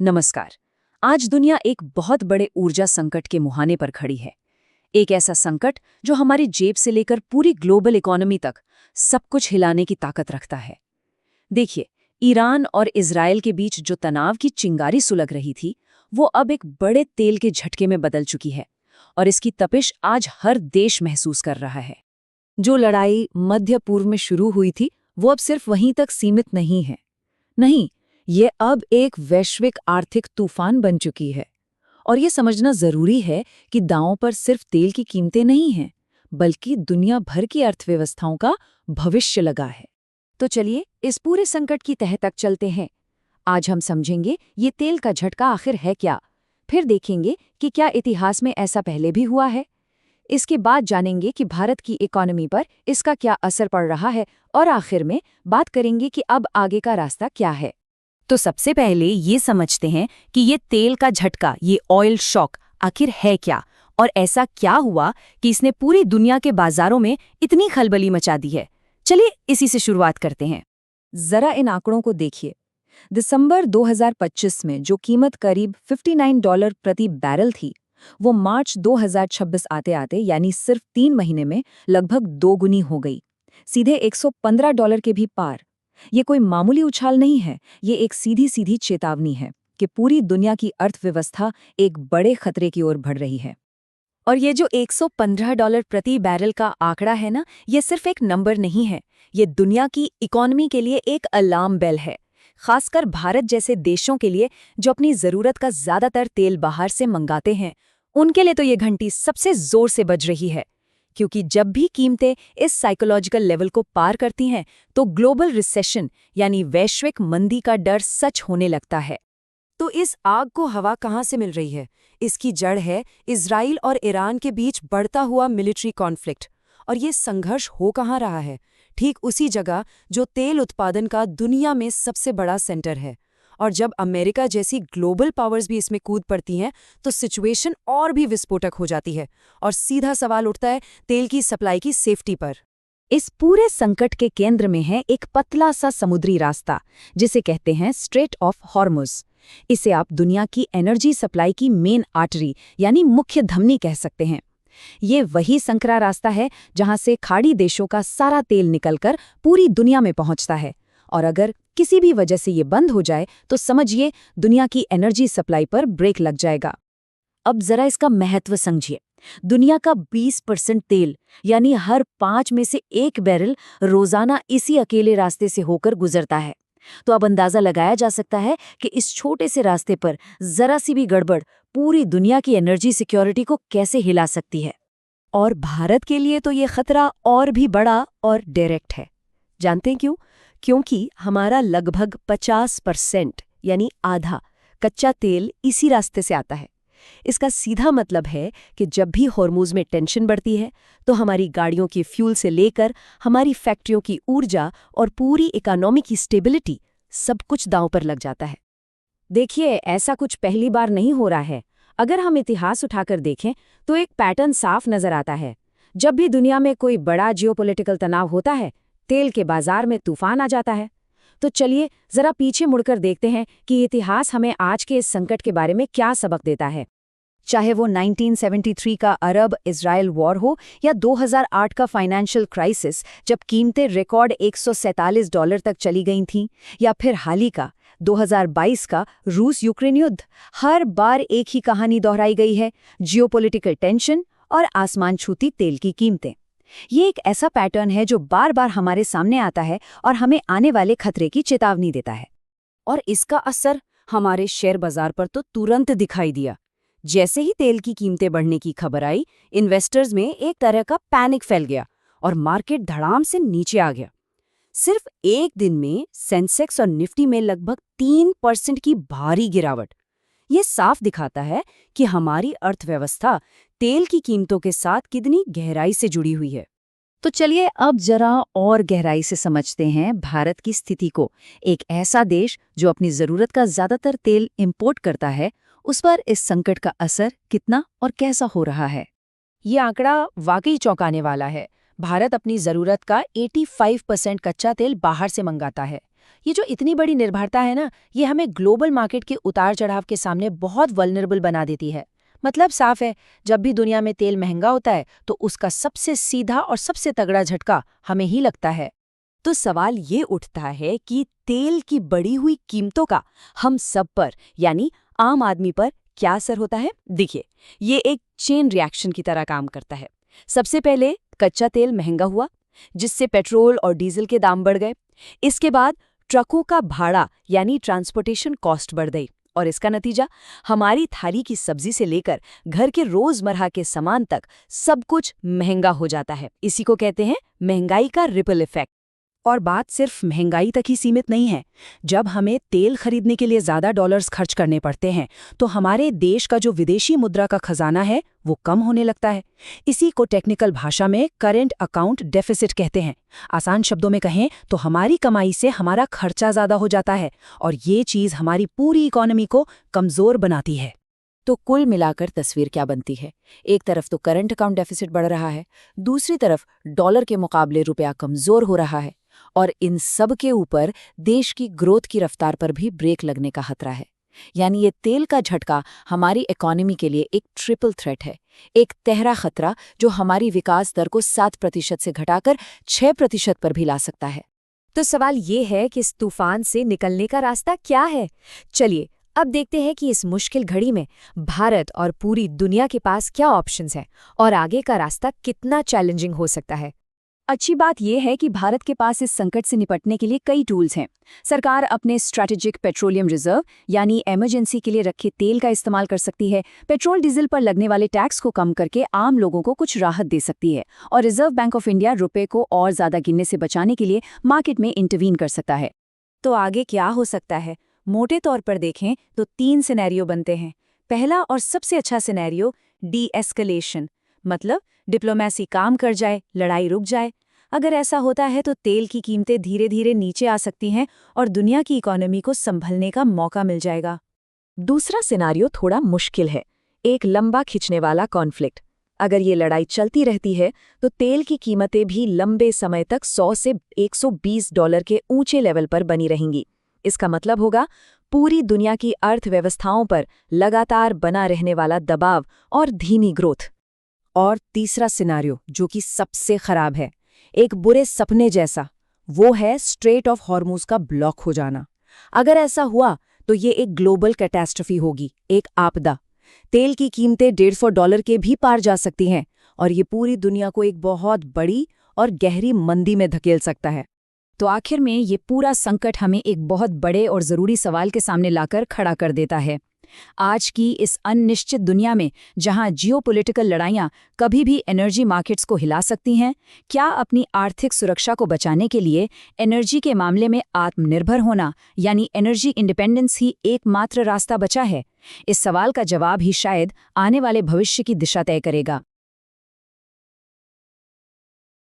नमस्कार। आज दुनिया एक बहुत बड़े ऊर्जा संकट के मुहाने पर खड़ी है। एक ऐसा संकट जो हमारी जेब से लेकर पूरी ग्लोबल इकोनॉमी तक सब कुछ हिलाने की ताकत रखता है। देखिए, ईरान और इजरायल के बीच जो तनाव की चिंगारी सुलग रही थी, वो अब एक बड़े तेल के झटके में बदल चुकी है और इसकी तपिश आज हर देश महसूस कर रहा है। जो लड़ाई मध्य पूर्व में शुरू हुई थी, वो अब सिर्फ वहीं तक सीमित नहीं है। नहीं, ये अब एक वैश्विक आर्थिक तूफान बन चुकी है। और ये समझना जरूरी है कि दांव पर सिर्फ तेल की कीमतें नहीं हैं, बल्कि दुनिया भर की अर्थव्यवस्थाओं का भविष्य लगा है। तो चलिए इस पूरे संकट की तह तक चलते हैं। आज हम समझेंगे ये तेल का झटका आखिर है क्या, फिर देखेंगे कि क्या इतिहास में ऐसा पहले भी हुआ है। इसके बाद जानेंगे कि भारत की इकोनॉमी पर इसका क्या असर पड़ रहा है और आखिर में बात करेंगे कि अब आगे का रास्ता क्या है। तो सबसे पहले ये समझते हैं कि ये तेल का झटका, ये ऑयल शॉक आखिर है क्या और ऐसा क्या हुआ कि इसने पूरी दुनिया के बाजारों में इतनी खलबली मचा दी है। चलिए इसी से शुरुआत करते हैं। जरा इन आंकड़ों को देखिए। दिसंबर 2025 में जो कीमत करीब $59 प्रति बैरल थी, वो मार्च 2026 आते आते यानी सिर्फ 3 महीने में लगभग 2 गुनी हो गई, सीधे $115 के भी पार। ये कोई मामूली उछाल नहीं है, ये एक सीधी सीधी चेतावनी है कि पूरी दुनिया की अर्थव्यवस्था एक बड़े खतरे की ओर बढ़ रही है। और ये जो $115 प्रति बैरल का आंकड़ा है ना, ये सिर्फ एक नंबर नहीं है, ये दुनिया की इकोनॉमी के लिए एक अलार्म बेल है। खासकर भारत जैसे देशों के लिए जो अपनी ज़रूरत का ज़्यादातर तेल बाहर से मंगाते हैं, उनके लिए तो ये घंटी सबसे ज़ोर से बज रही है। क्योंकि जब भी कीमतें इस साइकोलॉजिकल लेवल को पार करती हैं, तो ग्लोबल रिसेशन यानी वैश्विक मंदी का डर सच होने लगता है। तो इस आग को हवा कहाँ से मिल रही है? इसकी जड़ है इजराइल और ईरान के बीच बढ़ता हुआ मिलिट्री कॉन्फ्लिक्ट। और ये संघर्ष हो कहाँ रहा है? ठीक उसी जगह जो तेल उत्पादन का दुनिया में सबसे बड़ा सेंटर है। और जब अमेरिका जैसी ग्लोबल पावर्स भी इसमें कूद पड़ती हैं, तो सिचुएशन और भी विस्फोटक हो जाती है और सीधा सवाल उठता है तेल की सप्लाई की सेफ्टी पर। इस पूरे संकट के केंद्र में है एक पतला सा समुद्री रास्ता, जिसे कहते हैं स्ट्रेट ऑफ हॉर्मुज। इसे आप दुनिया की एनर्जी सप्लाई की मेन आर्टरी यानी मुख्य धमनी कह सकते हैं। ये वही संकरा रास्ता है जहां से खाड़ी देशों का सारा तेल निकलकर पूरी दुनिया में पहुंचता है। और अगर किसी भी वजह से ये बंद हो जाए, तो समझिए दुनिया की एनर्जी सप्लाई पर ब्रेक लग जाएगा। अब जरा इसका महत्व समझिए। दुनिया का 20% तेल यानी हर 5 में से 1 बैरल रोजाना इसी अकेले रास्ते से होकर गुजरता है। तो अब अंदाजा लगाया जा सकता है कि इस छोटे से रास्ते पर जरा सी भी गड़बड़ पूरी दुनिया की एनर्जी सिक्योरिटी को कैसे हिला सकती है। और भारत के लिए तो ये खतरा और भी बड़ा और डायरेक्ट है। जानते हैं क्यों? क्योंकि हमारा लगभग 50% यानी आधा कच्चा तेल इसी रास्ते से आता है। इसका सीधा मतलब है कि जब भी हॉर्मुज में टेंशन बढ़ती है, तो हमारी गाड़ियों की फ्यूल से लेकर हमारी फैक्ट्रियों की ऊर्जा और पूरी इकोनॉमी की स्टेबिलिटी, सब कुछ दांव पर लग जाता है। देखिए, ऐसा कुछ पहली बार नहीं हो रहा है। अगर हम इतिहास उठाकर देखें, तो एक पैटर्न साफ नजर आता है। जब भी दुनिया में कोई बड़ा जियोपॉलिटिकल तनाव होता है, तेल के बाजार में तूफान आ जाता है। तो चलिए जरा पीछे मुड़कर देखते हैं कि इतिहास हमें आज के इस संकट के बारे में क्या सबक देता है। चाहे वो 1973 का अरब इजराइल वॉर हो या 2008 का फाइनेंशियल क्राइसिस, जब कीमतें रिकॉर्ड $147 तक चली गई थीं, या फिर हाल ही का 2022 का रूस यूक्रेन युद्ध, हर बार एक ही कहानी दोहराई गई है, जियोपॉलिटिकल टेंशन और आसमान छूती तेल की कीमतें। ये एक ऐसा पैटर्न है जो बार बार हमारे सामने आता है और हमें आने वाले खतरे की चेतावनी देता है। और इसका असर हमारे शेयर बाजार पर तो तुरंत दिखाई दिया। जैसे ही तेल की कीमतें बढ़ने की खबर आई, इन्वेस्टर्स में एक तरह का पैनिक फैल गया और मार्केट धड़ाम से नीचे आ गया। सिर्फ एक दिन में सेंसेक्स और निफ्टी में लगभग 3% की भारी गिरावट। ये साफ दिखाता है कि हमारी अर्थव्यवस्था तेल की कीमतों के साथ कितनी गहराई से जुड़ी हुई है। तो चलिए अब जरा और गहराई से समझते हैं भारत की स्थिति को। एक ऐसा देश जो अपनी जरूरत का ज्यादातर तेल इंपोर्ट करता है, उस पर इस संकट का असर कितना और कैसा हो रहा है। ये आंकड़ा वाकई चौंकाने वाला है। भारत अपनी जरूरत का 85% कच्चा तेल बाहर से मंगाता है, ये जो इतनी बड़ी निर्भरता है ना, ये हमें ग्लोबल मार्केट के उतार चढ़ाव के सामने बहुत वल्नरेबल बना देती है। मतलब साफ है, जब भी दुनिया में तेल महंगा होता है तो उसका सबसे सीधा और सबसे तगड़ा झटका हमें ही लगता है। तो सवाल ये उठता है कि तेल की बढ़ी हुई कीमतों का हम सब पर यानी आम आदमी पर क्या असर होता है। देखिए, ये एक चेन रिएक्शन की तरह काम करता है। सबसे पहले कच्चा तेल महंगा हुआ, जिससे पेट्रोल और डीजल के दाम बढ़ गए। इसके बाद ट्रकों का भाड़ा यानी ट्रांसपोर्टेशन कॉस्ट बढ़ गई, और इसका नतीजा हमारी थाली की सब्जी से लेकर घर के रोजमर्रा के सामान तक सब कुछ महंगा हो जाता है। इसी को कहते हैं महंगाई का रिपल इफेक्ट। और बात सिर्फ महंगाई तक ही सीमित नहीं है। जब हमें तेल खरीदने के लिए ज़्यादा डॉलर्स खर्च करने पड़ते हैं तो हमारे देश का जो विदेशी मुद्रा का खजाना है वो कम होने लगता है। इसी को टेक्निकल भाषा में करंट अकाउंट डेफिसिट कहते हैं। आसान शब्दों में कहें तो हमारी कमाई से हमारा खर्चा ज़्यादा हो जाता है, और ये चीज़ हमारी पूरी इकोनॉमी को कमज़ोर बनाती है। तो कुल मिलाकर तस्वीर क्या बनती है? एक तरफ तो करंट अकाउंट डेफिसिट बढ़ रहा है, दूसरी तरफ डॉलर के मुकाबले रुपया कमज़ोर हो रहा है, और इन सब के ऊपर देश की ग्रोथ की रफ्तार पर भी ब्रेक लगने का खतरा है। यानी ये तेल का झटका हमारी इकोनॉमी के लिए एक ट्रिपल थ्रेट है, एक तहरा खतरा जो हमारी विकास दर को 7% से घटाकर 6% पर भी ला सकता है। तो सवाल ये है कि इस तूफान से निकलने का रास्ता क्या है? चलिए अब देखते हैं कि इस मुश्किल घड़ी में भारत और पूरी दुनिया के पास क्या ऑप्शंस हैं और आगे का रास्ता कितना चैलेंजिंग हो सकता है। अच्छी बात यह है कि भारत के पास इस संकट से निपटने के लिए कई टूल्स हैं। सरकार अपने स्ट्रैटेजिक पेट्रोलियम रिजर्व यानी इमरजेंसी के लिए रखे तेल का इस्तेमाल कर सकती है, पेट्रोल डीजल पर लगने वाले टैक्स को कम करके आम लोगों को कुछ राहत दे सकती है, और रिजर्व बैंक ऑफ इंडिया रुपए को और ज़्यादा गिरने से बचाने के लिए मार्केट में इंटरवीन कर सकता है। तो आगे क्या हो सकता है? मोटे तौर पर देखें तो 3 सिनेरियो बनते हैं। पहला और सबसे अच्छा सिनेरियो डी-एस्केलेशन, मतलब डिप्लोमेसी काम कर जाए, लड़ाई रुक जाए। अगर ऐसा होता है तो तेल की कीमतें धीरे धीरे नीचे आ सकती हैं और दुनिया की इकोनॉमी को संभलने का मौका मिल जाएगा। दूसरा सिनेरियो थोड़ा मुश्किल है, एक लंबा खिंचने वाला कॉन्फ्लिक्ट। अगर ये लड़ाई चलती रहती है तो तेल की कीमतें भी लंबे समय तक 100 से 120 डॉलर के ऊंचे लेवल पर बनी रहेंगी। इसका मतलब होगा पूरी दुनिया की अर्थव्यवस्थाओं पर लगातार बना रहने वाला दबाव और धीमी ग्रोथ। और तीसरा सिनेरियो जो कि सबसे खराब है, एक बुरे सपने जैसा, वो है स्ट्रेट ऑफ हॉर्मुज का ब्लॉक हो जाना। अगर ऐसा हुआ तो ये एक ग्लोबल कैटास्ट्रफी होगी, एक आपदा। तेल की कीमतें $150 के भी पार जा सकती हैं और ये पूरी दुनिया को एक बहुत बड़ी और गहरी मंदी में धकेल सकता है। तो आखिर में ये पूरा संकट हमें एक बहुत बड़े और ज़रूरी सवाल के सामने लाकर खड़ा कर देता है। आज की इस अनिश्चित दुनिया में जहां जियोपॉलिटिकल लड़ाइयां कभी भी एनर्जी मार्केट्स को हिला सकती हैं, क्या अपनी आर्थिक सुरक्षा को बचाने के लिए एनर्जी के मामले में आत्मनिर्भर होना यानी एनर्जी इंडिपेंडेंस ही एकमात्र रास्ता बचा है? इस सवाल का जवाब ही शायद आने वाले भविष्य की दिशा तय करेगा।